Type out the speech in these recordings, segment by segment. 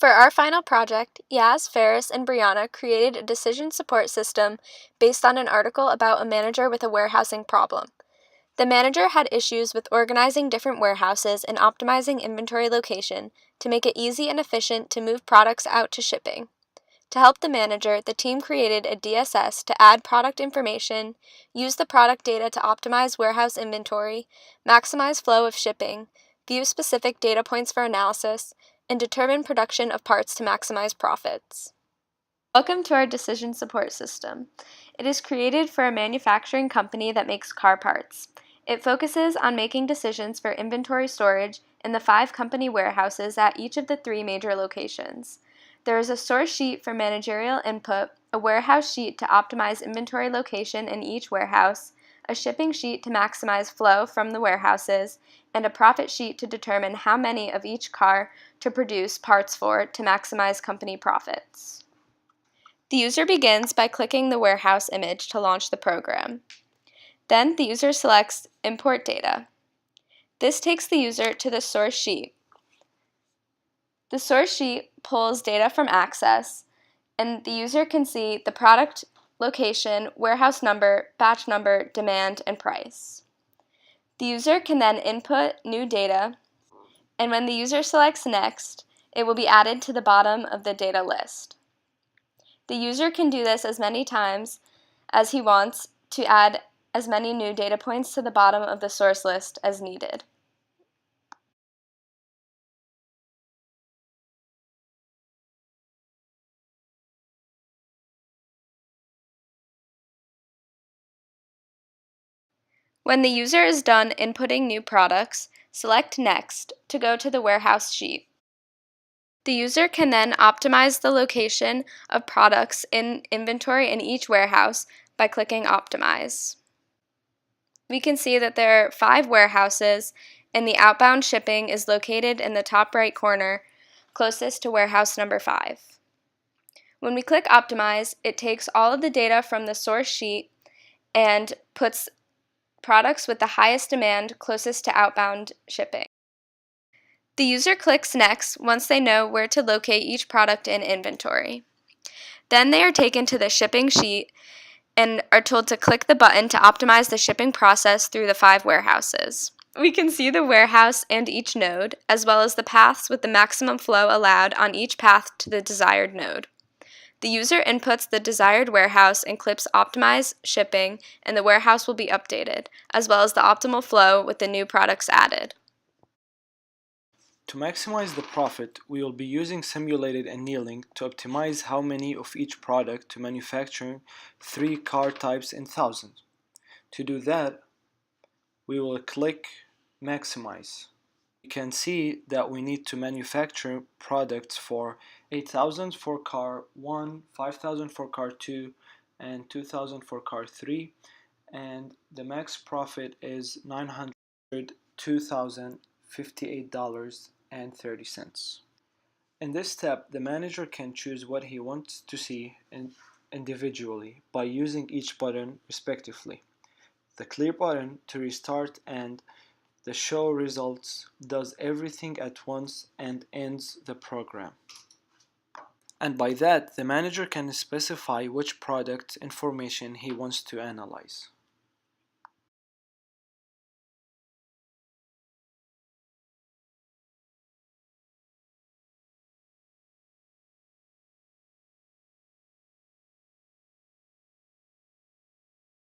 For our final project, Yaz, Ferris, and Brianna created a decision support system based on an article about a manager with a warehousing problem. The manager had issues with organizing different warehouses and optimizing inventory location to make it easy and efficient to move products out to shipping. To help the manager, the team created a DSS to add product information, use the product data to optimize warehouse inventory, maximize flow of shipping, view specific data points for analysis, and determine production of parts to maximize profits. Welcome to our decision support system. It is created for a manufacturing company that makes car parts. It focuses on making decisions for inventory storage in the 5 company warehouses at each of the 3 major locations. There is a source sheet for managerial input, a warehouse sheet to optimize inventory location in each warehouse, a shipping sheet to maximize flow from the warehouses, and a profit sheet to determine how many of each car to produce parts for to maximize company profits. The user begins by clicking the warehouse image to launch the program. Then the user selects Import Data. This takes the user to the source sheet. The source sheet pulls data from Access, and the user can see the product location, warehouse number, batch number, demand, and price. The user can then input new data, and when the user selects Next, it will be added to the bottom of the data list. The user can do this as many times as he wants to add as many new data points to the bottom of the source list as needed. When the user is done inputting new products, select Next to go to the warehouse sheet. The user can then optimize the location of products in inventory in each warehouse by clicking Optimize. We can see that there are 5 warehouses, and the outbound shipping is located in the top right corner, closest to warehouse number 5. When we click Optimize, it takes all of the data from the source sheet and puts products with the highest demand closest to outbound shipping. The user clicks Next once they know where to locate each product in inventory. Then they are taken to the shipping sheet and are told to click the button to optimize the shipping process through the 5 warehouses. We can see the warehouse and each node, as well as the paths with the maximum flow allowed on each path to the desired node. The user inputs the desired warehouse and clicks Optimize Shipping, and the warehouse will be updated, as well as the optimal flow with the new products added. To maximize the profit, we will be using simulated annealing to optimize how many of each product to manufacture 3 car types in thousands. To do that, we will click Maximize. You can see that we need to manufacture products for 8,000 for car 1, 5,000 for car 2, and 2,000 for car 3, and the max profit is $902,058.30. In this step, the manager can choose what he wants to see individually by using each button respectively. The clear button to restart and the show results does everything at once and ends the program. And by that, the manager can specify which product information he wants to analyze.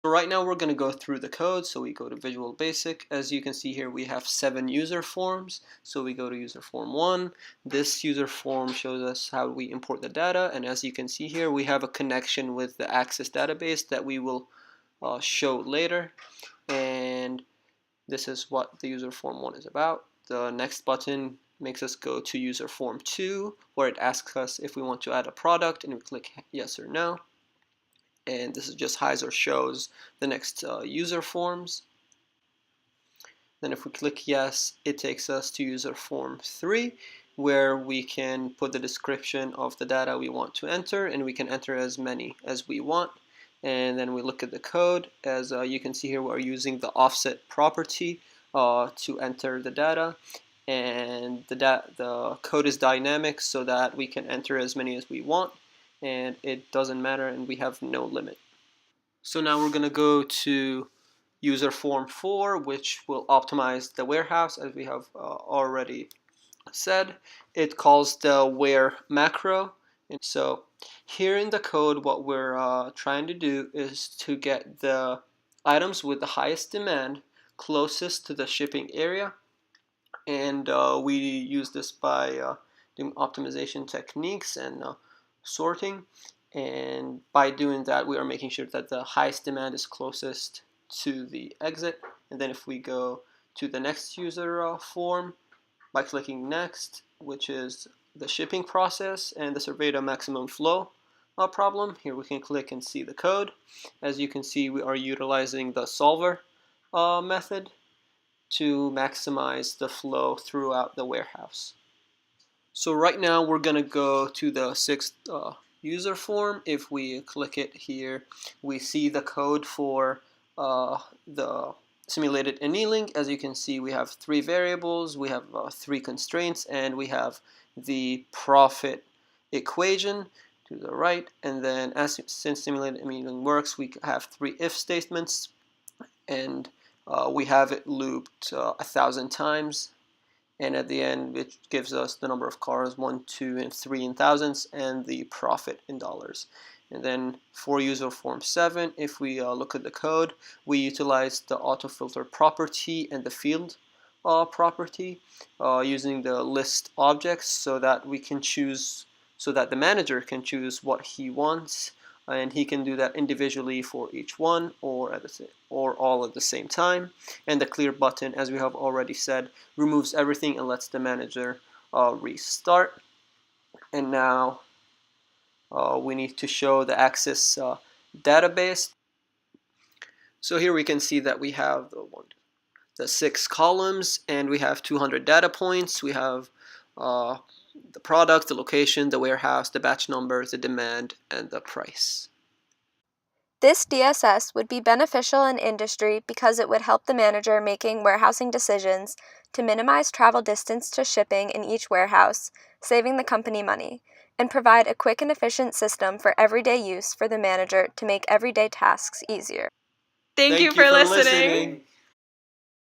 So right now we're going to go through the code. So we go to Visual Basic. As you can see here, we have 7 user forms. So we go to user form 1. This user form shows us how we import the data. And as you can see here, we have a connection with the Access database that we will show later. And this is what the user form 1 is about. The next button makes us go to user form 2, where it asks us if we want to add a product, and we click yes or no. And this is just hides or shows the next user forms. Then if we click yes, it takes us to user form 3, where we can put the description of the data we want to enter, and we can enter as many as we want. And then we look at the code. As you can see here, we're using the offset property to enter the data. and the code is dynamic so that we can enter as many as we want, and it doesn't matter, and we have no limit. So now we're going to go to user form 4, which will optimize the warehouse, as we have already said. It calls the where macro. And so here in the code, what we're trying to do is to get the items with the highest demand closest to the shipping area, and we use this by doing optimization techniques and sorting. And by doing that, we are making sure that the highest demand is closest to the exit. And then if we go to the next user form by clicking next, which is the shipping process and the survey to maximum flow problem, here we can click and see the code. As you can see, we are utilizing the solver method to maximize the flow throughout the warehouse. So right now we're going to go to the sixth user form. If we click it here, we see the code for the simulated annealing. As you can see, we have 3 variables, we have 3 constraints, and we have the profit equation to the right. And then since simulated annealing works, we have 3 if statements, and we have it looped 1,000 times, and at the end it gives us the number of cars, 1, 2, and 3 in thousands, and the profit in dollars. And then for user form 7, if we look at the code, we utilize the autofilter property and the field property using the list objects, so that we can choose, so that the manager can choose what he wants, and he can do that individually for each one or all at the same time. And the clear button, as we have already said, removes everything and lets the manager restart. And now we need to show the Axis database. So here we can see that we have the 6 columns, and we have 200 data points. We have the product, the location, the warehouse, the batch number, the demand, and the price. This DSS would be beneficial in industry because it would help the manager making warehousing decisions to minimize travel distance to shipping in each warehouse, saving the company money, and provide a quick and efficient system for everyday use for the manager to make everyday tasks easier. Thank you for listening.